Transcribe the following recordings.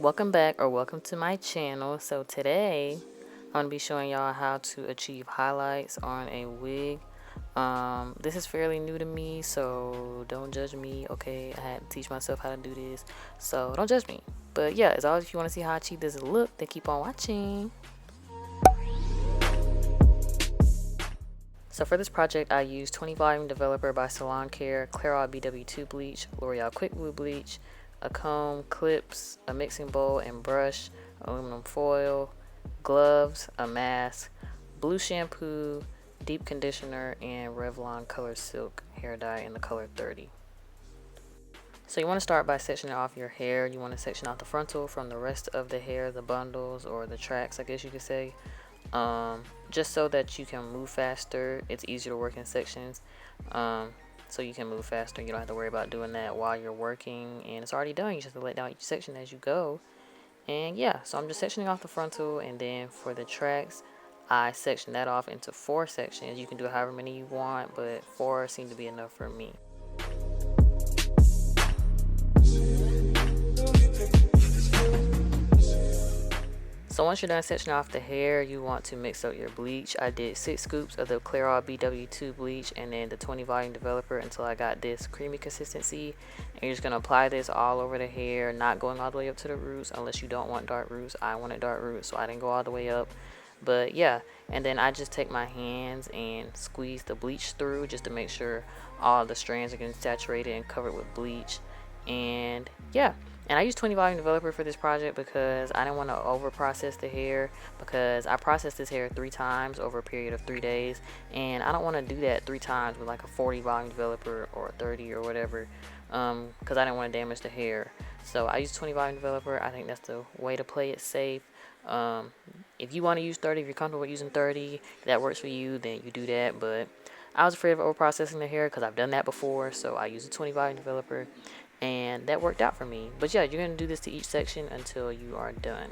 Welcome back or welcome to my channel. So today I'm going to be showing y'all how to achieve highlights on a wig. This is fairly new to me, so don't judge me, okay? I had to teach myself how to do this, so don't judge me. But yeah, as always, if you want to see how I achieve this look, then keep on watching. So for this project, I used 20 Volume Developer by Salon Care, Clairol BW2 Bleach, L'Oreal Quick Blue Bleach, a comb, clips, a mixing bowl and brush, aluminum foil, gloves, a mask, blue shampoo, deep conditioner, and Revlon Color Silk hair dye in the color 30. So you want to start by sectioning off your hair. You want to section off the frontal from the rest of the hair, the bundles or the tracks, I guess you could say. Just so that you can move faster. It's easier to work in sections, so you can move faster. You don't have to worry about doing that while you're working, and it's already done. You just have to let down each section as you go. And yeah, so I'm just sectioning off the frontal, and then for the tracks, I section that off into 4 sections. You can do however many you want, but 4 seem to be enough for me. So once you're done sectioning off the hair, you want to mix up your bleach. I did 6 scoops of the Clairol BW2 bleach and then the 20 volume developer until I got this creamy consistency. And you're just going to apply this all over the hair, not going all the way up to the roots unless you don't want dark roots. I wanted dark roots, so I didn't go all the way up. But yeah, and then I just take my hands and squeeze the bleach through just to make sure all the strands are getting saturated and covered with bleach. And yeah, and I used 20 volume developer for this project because I didn't want to over process the hair, because I processed this hair 3 times over a period of 3 days, and I don't want to do that 3 times with like a 40 volume developer or 30 or whatever, because I didn't want to damage the hair. So I used 20 volume developer. I think that's the way to play it safe. If you want to use 30, if you're comfortable with using 30, if that works for you, then you do that. But I was afraid of over processing the hair because I've done that before, so I used a 20 volume developer, and that worked out for me. But yeah, you're going to do this to each section until you are done.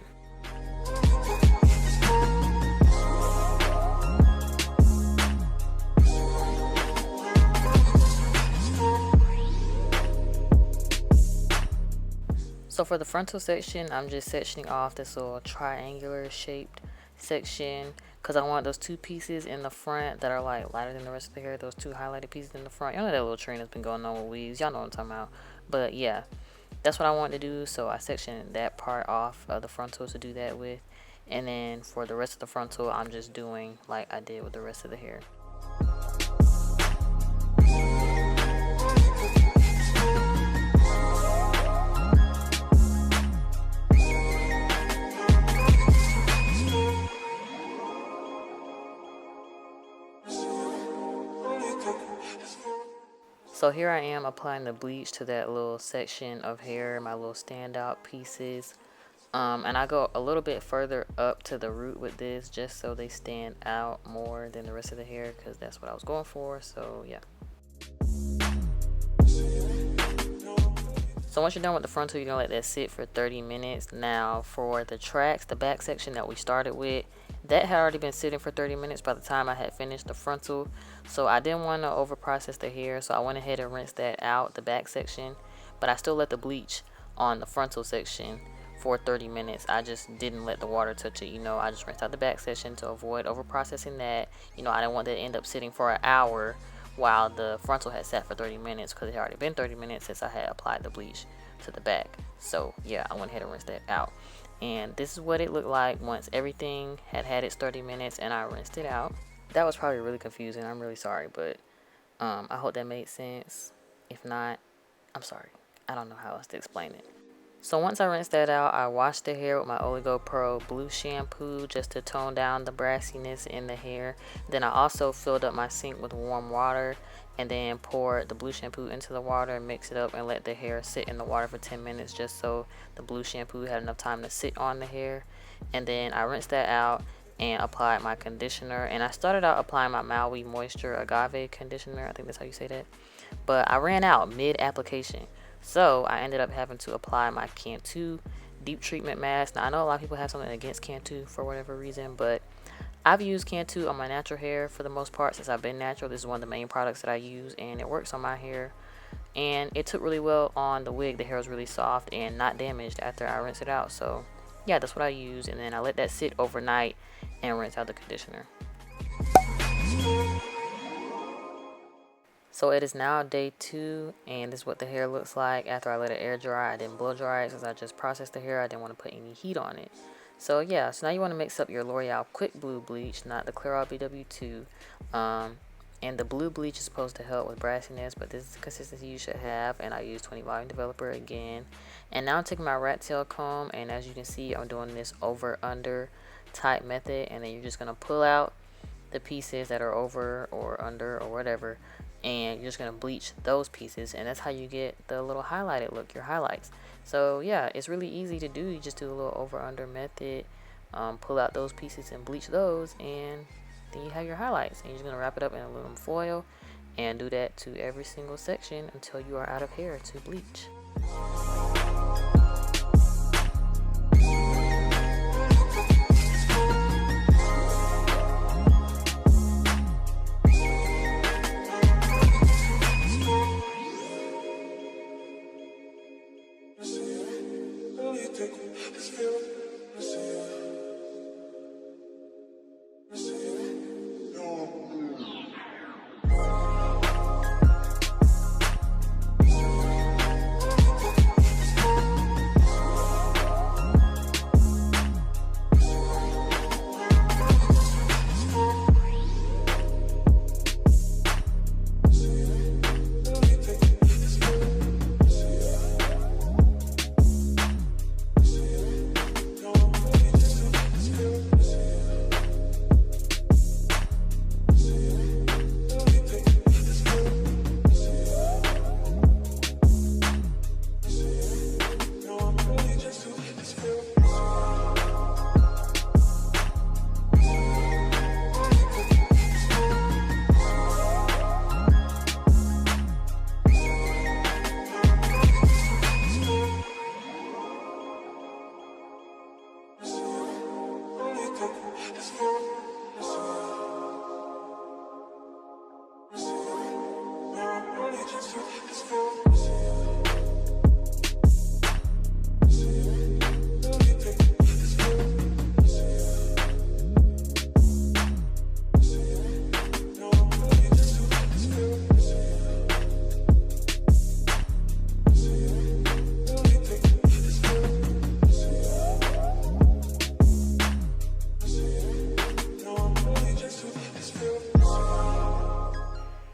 So for the frontal section, I'm just sectioning off this little triangular shaped section because I want those 2 pieces in the front that are like lighter than the rest of the hair, those 2 highlighted pieces in the front. Y'all know that little trend that's been going on with weaves. Y'all know what I'm talking about. But yeah, that's what I want to do. So I sectioned that part off of the frontal to do that with. And then for the rest of the frontal, I'm just doing like I did with the rest of the hair. So here I am applying the bleach to that little section of hair, my little standout pieces. And I go a little bit further up to the root with this just so they stand out more than the rest of the hair, because that's what I was going for. So yeah. So once you're done with the frontal, you're gonna let that sit for 30 minutes. Now for the tracks, the back section that we started with, that had already been sitting for 30 minutes by the time I had finished the frontal. So I didn't want to over process the hair, so I went ahead and rinsed that out, the back section. But I still let the bleach on the frontal section for 30 minutes. I just didn't let the water touch it. I just rinsed out the back section to avoid over processing that. I didn't want that to end up sitting for an hour while the frontal had sat for 30 minutes, because it had already been 30 minutes since I had applied the bleach to the back. So yeah, I went ahead and rinsed that out. And this is what it looked like once everything had its 30 minutes and I rinsed it out. That was probably really confusing. I'm really sorry, but I hope that made sense. If not, I'm sorry. I don't know how else to explain it. So once I rinsed that out, I washed the hair with my Oligo Pro blue shampoo just to tone down the brassiness in the hair. Then I also filled up my sink with warm water and then poured the blue shampoo into the water and mixed it up and let the hair sit in the water for 10 minutes just so the blue shampoo had enough time to sit on the hair. And then I rinsed that out and applied my conditioner. And I started out applying my Maui Moisture Agave conditioner. I think that's how you say that. But I ran out mid-application. So I ended up having to apply my Cantu deep treatment mask. Now I know a lot of people have something against Cantu for whatever reason, but I've used Cantu on my natural hair for the most part since I've been natural. This is one of the main products that I use, and it works on my hair. and it took really well on the wig. The hair was really soft and not damaged after I rinsed it out. So yeah, that's what I use, and then I let that sit overnight and rinse out the conditioner. So it is now day 2, and this is what the hair looks like after I let it air dry. I didn't blow dry it since I just processed the hair. I didn't want to put any heat on it. So yeah, so now you want to mix up your L'Oreal Quick Blue Bleach, not the Clairol BW2. And the blue bleach is supposed to help with brassiness, but this is the consistency you should have. And I use 20 volume developer again. And now I'm taking my rat tail comb, and as you can see, I'm doing this over under type method. And then you're just gonna pull out the pieces that are over or under or whatever, and you're just gonna bleach those pieces, and that's how you get the little highlighted look, your highlights. So yeah, it's really easy to do. You just do a little over under method, pull out those pieces and bleach those, and then you have your highlights. And you're just gonna wrap it up in aluminum foil and do that to every single section until you are out of hair to bleach.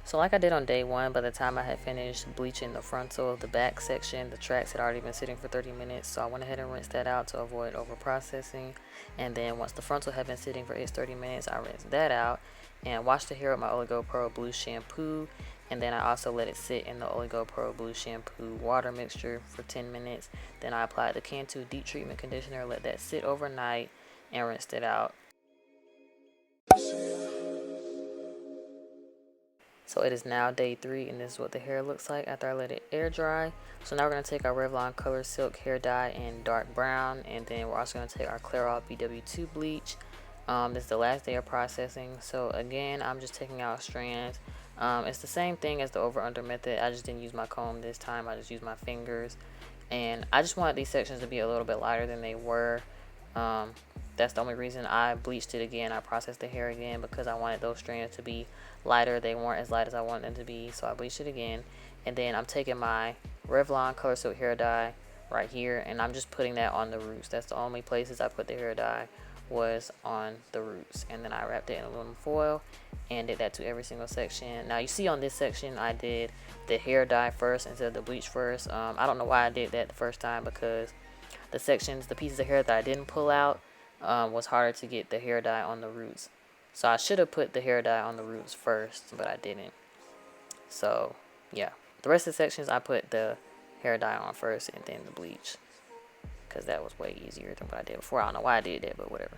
So like I did on day 1, by the time I had finished bleaching the frontal, the back section, the tracks had already been sitting for 30 minutes. So I went ahead and rinsed that out to avoid over processing. And then once the frontal had been sitting for its 30 minutes, I rinsed that out and washed the hair with my Oligo Pro Blue shampoo. And then I also let it sit in the Oligo Pro Blue shampoo water mixture for 10 minutes. Then I applied the Cantu deep treatment conditioner, let that sit overnight, and rinsed it out. So it is now day 3, and this is what the hair looks like after I let it air dry. So now we're going to take our Revlon Color Silk hair dye in dark brown, and then we're also going to take our Clairol BW2 bleach. This is the last day of processing. So again, I'm just taking out strands. It's the same thing as the over under method. I just didn't use my comb this time. I just used my fingers, and I just wanted these sections to be a little bit lighter than they were. That's the only reason I bleached it again. I processed the hair again because I wanted those strands to be lighter. They weren't as light as I wanted them to be, so I bleached it again. And then I'm taking my Revlon Color Silk hair dye right here, and I'm just putting that on the roots. That's the only places I put the hair dye, was on the roots. And then I wrapped it in aluminum foil and did that to every single section. Now you see on this section I did the hair dye first instead of the bleach first. I don't know why I did that the first time, because the pieces of hair that I didn't pull out was harder to get the hair dye on the roots. So I should have put the hair dye on the roots first, but I didn't. So yeah, the rest of the sections I put the hair dye on first and then the bleach, because that was way easier than what I did before. I don't know why I did that, but whatever.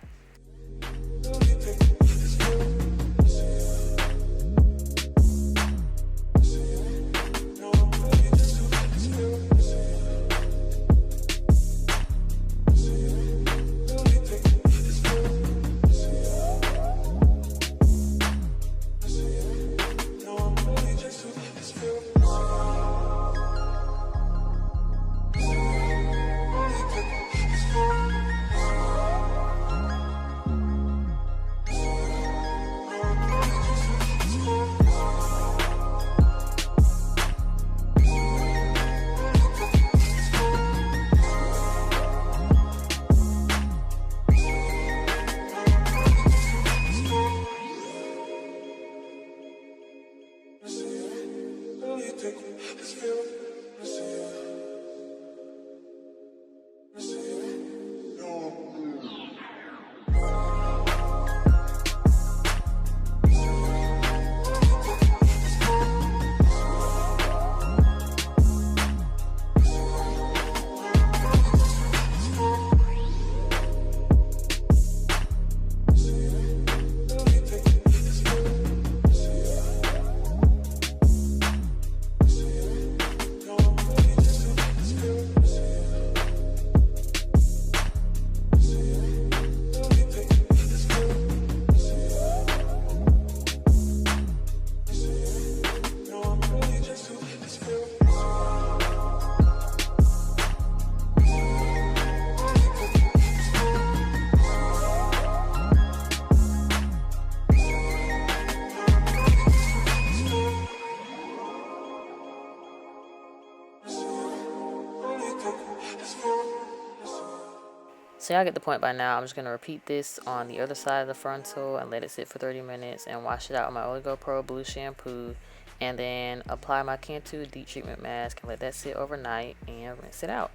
So y'all get the point by now. I'm just going to repeat this on the other side of the frontal and let it sit for 30 minutes and wash it out with my Oligo Pro Blue shampoo, and then apply my Cantu deep treatment mask and let that sit overnight and rinse it out.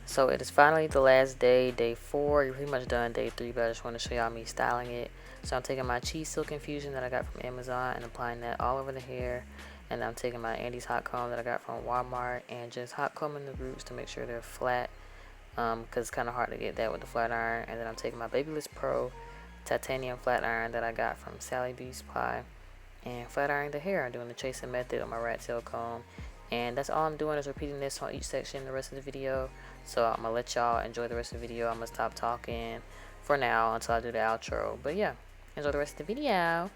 So it is finally the last day, day 4. You're pretty much done day 3, but I just want to show y'all me styling it. So I'm taking my Cheese Silk Infusion that I got from Amazon and applying that all over the hair. And I'm taking my Andy's hot comb that I got from Walmart and just hot combing the roots to make sure they're flat, because it's kind of hard to get that with the flat iron. And then I'm taking my Babyliss Pro titanium flat iron that I got from Sally Beauty Supply and flat ironing the hair. I'm doing the chasing method on my rat tail comb, and that's all I'm doing is repeating this on each section the rest of the video. So I'm gonna let y'all enjoy the rest of the video. I'm gonna stop talking for now until I do the outro, but yeah, enjoy the rest of the video.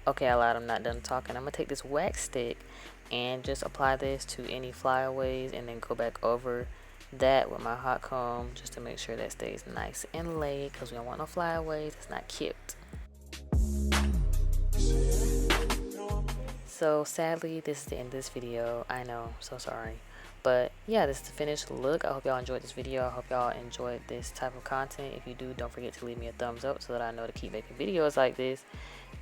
Okay, I lied, I'm not done talking. I'm gonna take this wax stick and just apply this to any flyaways and then go back over that with my hot comb just to make sure that stays nice and laid, because we don't want no flyaways. It's not cute. So sadly, this is the end of this video. I know, so sorry. But yeah, this is the finished look. I hope y'all enjoyed this video. I hope y'all enjoyed this type of content. If you do, don't forget to leave me a thumbs up so that I know to keep making videos like this.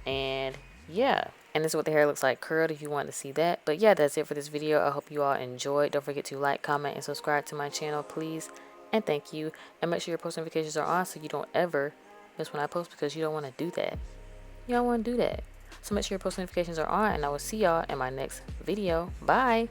And yeah, and this is what the hair looks like curled if you want to see that. But yeah, that's it for this video. I hope you all enjoyed. Don't forget to like, comment, and subscribe to my channel, please. And thank you. And make sure your post notifications are on so you don't ever miss when I post, because you don't want to do that. You don't want to do that. So make sure your post notifications are on, and I will see y'all in my next video. Bye.